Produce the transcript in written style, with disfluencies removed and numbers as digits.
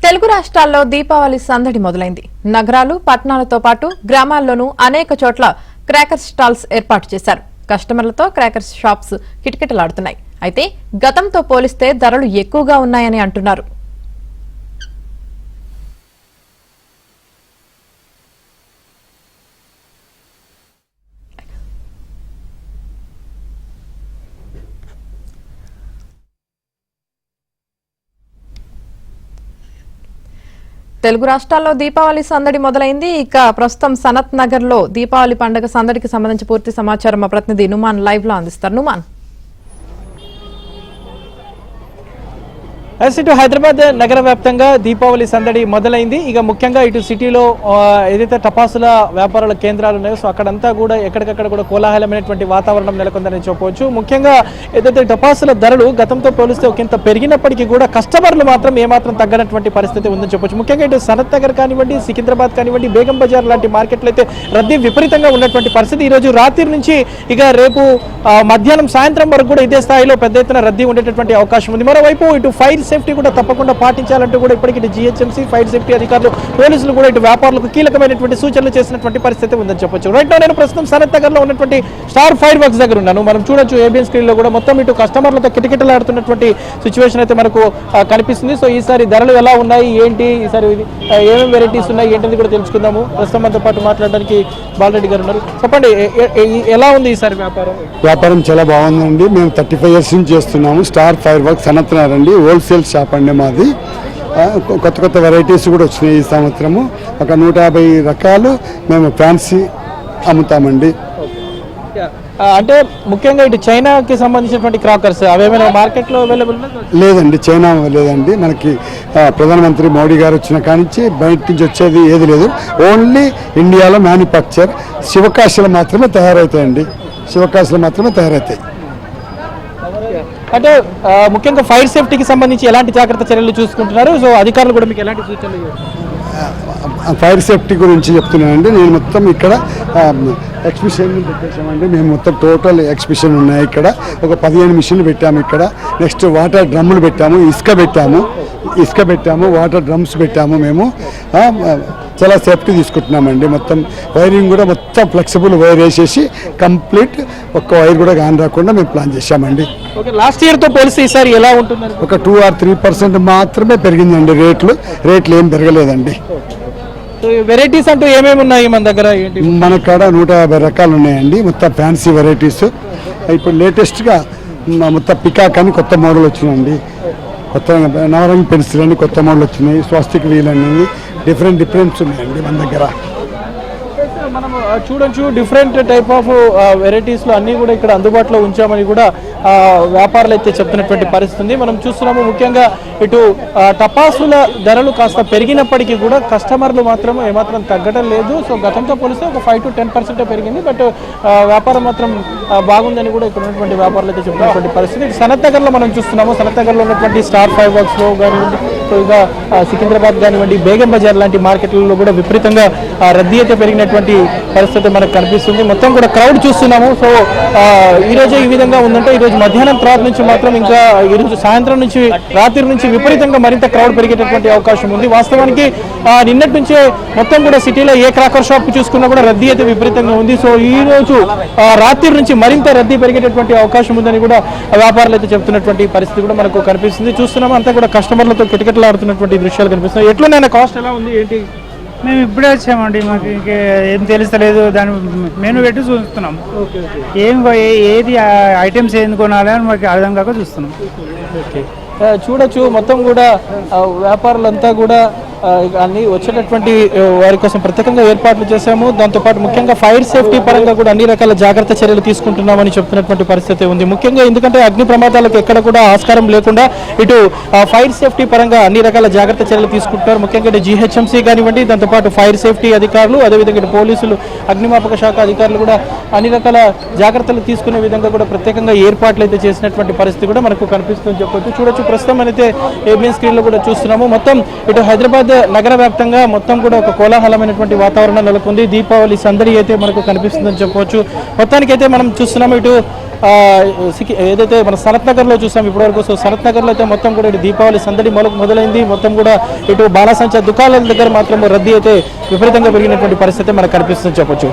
తెలుగు రాష్ట్రాల్లో దీపావళి సందడి మొదలైంది. నగరాలు, పట్టణాలతో పాటు గ్రామాల్లోనూ అనేక చోట్ల క్రాకర్స్ స్టాల్స్ ఏర్పాటు చేశారు. కస్టమర్లతో క్రాకర్స్ షాప్స్ కిటకిటలాడుతున్నాయి. అయితే గతంతో పోలిస్తే ధరలు ఎక్కువగా ఉన్నాయని అంటున్నారు. తెలుగు రాష్ట్రాల్లో దీపావళి సందడి మొదలైంది. ఇక ప్రస్తుతం సనత్ నగర్ లో దీపావళి పండుగ సందడికి సంబంధించి పూర్తి సమాచారం మా ప్రతినిధి నుమాన్ లైవ్ లో అందిస్తారు. నుమాన్, ఇటు హైదరాబాద్ నగర వ్యాప్తంగా దీపావళి సందడి మొదలైంది. ఇక ముఖ్యంగా ఇటు సిటీలో ఏదైతే టపాసుల వ్యాపారాల కేంద్రాలు ఉన్నాయో సో అక్కడంతా కూడా ఎక్కడికక్కడ కూడా కోలాహలమైనటువంటి వాతావరణం నెలకొందని చెప్పవచ్చు. ముఖ్యంగా ఏదైతే టపాసుల ధరలు గతంతో పోలిస్తే ఒకంత పెరిగినప్పటికీ కూడా కస్టమర్లు మాత్రం ఏమాత్రం తగ్గనటువంటి పరిస్థితి ఉందని చెప్పొచ్చు. ముఖ్యంగా ఇటు సనత్ నగర్ కానివ్వండి, సికింద్రాబాద్ కానివ్వండి, బేగం బజార్ లాంటి మార్కెట్లు అయితే రద్దీ విపరీతంగా ఉన్నటువంటి పరిస్థితి. ఈరోజు రాత్రి నుంచి ఇక రేపు మధ్యాహ్నం సాయంత్రం వరకు కూడా ఇదే స్థాయిలో పెద్ద ఎత్తున రద్దీ ఉండేటటువంటి అవకాశం ఉంది. మరోవైపు ఇటు ఫైర్ సేఫ్టీ కూడా తప్పకుండా పాటించాలంటూ కూడా ఇప్పటికీ జిహెచ్ఎంసీ ఫైర్ సేఫ్టీ అధికారులు, పోలీసులు కూడా ఇటు వ్యాపారులకు కీలకమైనటువంటి సూచనలు చేసినటువంటి పరిస్థితి ఉందని చెప్పొచ్చు. రైట్ నౌ నేను ప్రస్తుతం సనత్ నగర్ లో ఉన్నటువంటి స్టార్ ఫైర్ వర్క్స్ దగ్గర ఉన్నాను. మనం చూడొచ్చు ఏబిఎన్ స్క్రీన్ లో కూడా మొత్తం ఇటు కస్టమర్లతో కిటకిటలాడుతున్నటువంటి సిచ్యువేషన్ అయితే మనకు కనిపిస్తుంది. సో ఈసారి ధరలు ఎలా ఉన్నాయి, ఏంటి, ఈసారి ఏమేమి వెరైటీస్ ఉన్నాయి, ఏంటది కూడా తెలుసుకుందాము. ప్రస్తుతం మనతో పాటు మాట్లాడడానికి బాలరెడ్డి గారు ఉన్నారు. చెప్పండి, ఎలా ఉంది ఈసారి వ్యాపారం? చాలా బాగుందండి. మేము 35 years నుంచి చేస్తున్నాము. Star fire works Sanath Nagar అండి, హోల్సేల్ షాప్ అండి మాది. కొత్త కొత్త వెరైటీస్ కూడా వచ్చినాయి ఈ సంవత్సరము. ఒక 150 రకాలు మేము ఫ్యాన్సీ అమ్ముతామండి. అంటే ముఖ్యంగా ఇటు చైనాకి సంబంధించినటువంటి క్రాకర్స్ అవేమైనా మార్కెట్లో అవైలబుల్? లేదండి, చైనా లేదండి. మనకి ప్రధానమంత్రి మోడీ గారు వచ్చిన కానించి బయట నుంచి వచ్చేది ఏది లేదు. ఓన్లీ ఇండియాలో మ్యానుఫ్యాక్చర్ శివకాశలు మాత్రమే తయారవుతాయండి. శివకాశలు మాత్రమే తయారవుతాయి. అంటే ముఖ్యంగా ఫైర్ సేఫ్టీకి సంబంధించి ఎలాంటి జాగ్రత్త చర్యలు చూసుకుంటున్నారు? సో అధికారులు కూడా మీకు ఎలాంటి సూచనలు? ఫైర్ సేఫ్టీ గురించి చెప్తున్నానండి. నేను మొత్తం ఇక్కడ ఎగ్జిబిషన్ పెట్టేసామండి. మేము మొత్తం టోటల్ ఎగ్జిబిషన్ ఉన్నాయి. ఇక్కడ ఒక 15 మిషన్లు పెట్టాము. ఇక్కడ నెక్స్ట్ వాటర్ డ్రమ్ములు పెట్టాము, ఇసుక పెట్టాము, వాటర్ డ్రమ్స్ పెట్టాము. మేము చాలా సేఫ్టీ తీసుకుంటున్నామండి. మొత్తం వైరింగ్ కూడా మొత్తం ఫ్లెక్సిబుల్ వైర్ వేసేసి కంప్లీట్ ఒక్క వైర్ కూడా కాని రాకుండా మేము ప్లాన్ చేశామండి. లాస్ట్ ఇయర్తో పోలిస్తే ఈసారి ఎలా ఉంటుంది? ఒక 2 or 3% మాత్రమే పెరిగిందండి. రేట్లు ఏం పెరగలేదండి. వెరైటీస్ అంటూ ఏమేమి ఉన్నాయి మన దగ్గర? మన కాడ 150 రకాలు ఉన్నాయండి. మొత్తం ఫ్యాన్సీ వెరైటీస్. ఇప్పుడు లేటెస్ట్గా మొత్తం పికాక్ అని కొత్త మోడల్ వచ్చినాయండి. కొత్త నవరంగ్ పెన్సిల్ అని కొత్త మోడల్ వచ్చినాయి. స్వస్తిక్ వీల్ అని డిఫరెంట్స్ ఉన్నాయండి మన దగ్గర. మనం చూడొచ్చు డిఫరెంట్ టైప్ ఆఫ్ వెరైటీస్లో అన్నీ కూడా ఇక్కడ అందుబాటులో ఉంచామని కూడా వ్యాపారులు అయితే చెప్తున్నటువంటి పరిస్థితి మనం చూస్తున్నాము. ముఖ్యంగా ఇటు టపాసుల ధరలు కాస్త పెరిగినప్పటికీ కూడా కస్టమర్లు మాత్రం ఏమాత్రం తగ్గడం లేదు. సో గతంతో పోలిస్తే ఒక 5 to 10% పెరిగింది. బట్ వ్యాపారం మాత్రం బాగుందని కూడా ఇక్కడ ఉన్నటువంటి వ్యాపారులు అయితే చెప్తున్నటువంటి పరిస్థితి. సనత్ నగర్లో మనం చూస్తున్నాము. సనత్ నగర్లో ఉన్నటువంటి స్టార్ ఫైర్ వర్క్స్లో కానివ్వండి, సో ఇక సికింద్రాబాద్ కానివ్వండి, బేగం బజార్ లాంటి మార్కెట్లలో కూడా విపరీతంగా రద్దీ అయితే పెరిగినటువంటి పరిస్థితి మనకు కనిపిస్తుంది. మొత్తం కూడా క్రౌడ్ చూస్తున్నాము. సో ఈరోజు ఈ విధంగా ఉందంటే ఈరోజు మధ్యాహ్నం తర్వాత నుంచి మాత్రం ఇంకా ఈరోజు సాయంత్రం నుంచి రాత్రి నుంచి విపరీతంగా మరింత క్రౌడ్ పెరిగేటటువంటి అవకాశం ఉంది. వాస్తవానికి నిన్నటి నుంచే మొత్తం కూడా సిటీలో ఏ క్రాకర్ షాప్ చూసుకున్నా కూడా రద్దీ అయితే విపరీతంగా ఉంది. సో ఈ రోజు రాత్రి నుంచి మరింత రద్దీ పెరిగేటటువంటి అవకాశం ఉందని కూడా వ్యాపారులు అయితే చెప్తున్నటువంటి పరిస్థితి కూడా మనకు కనిపిస్తుంది. చూస్తున్నాము అంతా కూడా కస్టమర్లతో కిటకిటలాడుతున్నటువంటి దృశ్యాలు కనిపిస్తున్నాయి. ఎట్లున్నాయి, కాస్ట్ ఎలా ఉంది, ఏంటి? మేము ఇప్పుడే వచ్చామండి. మాకు ఇంకా ఏం తెలుస్తలేదు. దాని మెనూ పెట్టి చూస్తున్నాం. ఏది ఐటమ్స్ ఏది కొనాలి అని మాకు అర్థం కాక చూస్తున్నాం. చూడొచ్చు మొత్తం కూడా వ్యాపారులంతా కూడా అన్ని వచ్చేటటువంటి వారి కోసం ప్రత్యేకంగా ఏర్పాట్లు చేశాము. దాంతోపాటు ముఖ్యంగా ఫైర్ సేఫ్టీ పరంగా కూడా అన్ని రకాల జాగ్రత్త చర్యలు తీసుకుంటున్నామని చెప్తున్నటువంటి పరిస్థితి ఉంది. ముఖ్యంగా ఎందుకంటే అగ్ని ప్రమాదాలకు ఎక్కడ కూడా ఆస్కారం లేకుండా ఇటు ఫైర్ సేఫ్టీ పరంగా అన్ని రకాల జాగ్రత్త చర్యలు తీసుకుంటున్నారు. ముఖ్యంగా ఇటు జిహెచ్ఎంసీ కానివ్వండి, దాంతోపాటు ఫైర్ సేఫ్టీ అధికారులు, అదేవిధంగా ఇటు పోలీసులు, అగ్నిమాపక శాఖ అధికారులు కూడా అన్ని రకాల జాగ్రత్తలు తీసుకునే విధంగా కూడా ప్రత్యేకంగా ఏర్పాట్లు అయితే చేసినటువంటి పరిస్థితి కూడా మనకు కనిపిస్తుందని చెప్పొచ్చు. చూడొచ్చు ప్రస్తుతం అయితే ఏబిఎన్ స్క్రీన్ లో కూడా చూస్తున్నాము. మొత్తం ఇటు హైదరాబాద్ నగర వ్యాప్తంగా మొత్తం కూడా ఒక కోలాహలమైనటువంటి వాతావరణం నెలకొంది. దీపావళి సందడి అయితే మనకు కనిపిస్తుందని చెప్పవచ్చు. మొత్తానికి అయితే మనం చూస్తున్నాము ఇటు ఏదైతే మన సనత్ నగర్లో చూసాం ఇప్పటివరకు. సో సనత్ నగర్లో అయితే మొత్తం కూడా ఇటు దీపావళి సందడి మొదలైంది. మొత్తం కూడా ఇటు బాణాసంచా దుకాణాల దగ్గర మాత్రం రద్దీ అయితే విపరీతంగా పెరిగినటువంటి పరిస్థితి మనకు కనిపిస్తుందని చెప్పొచ్చు.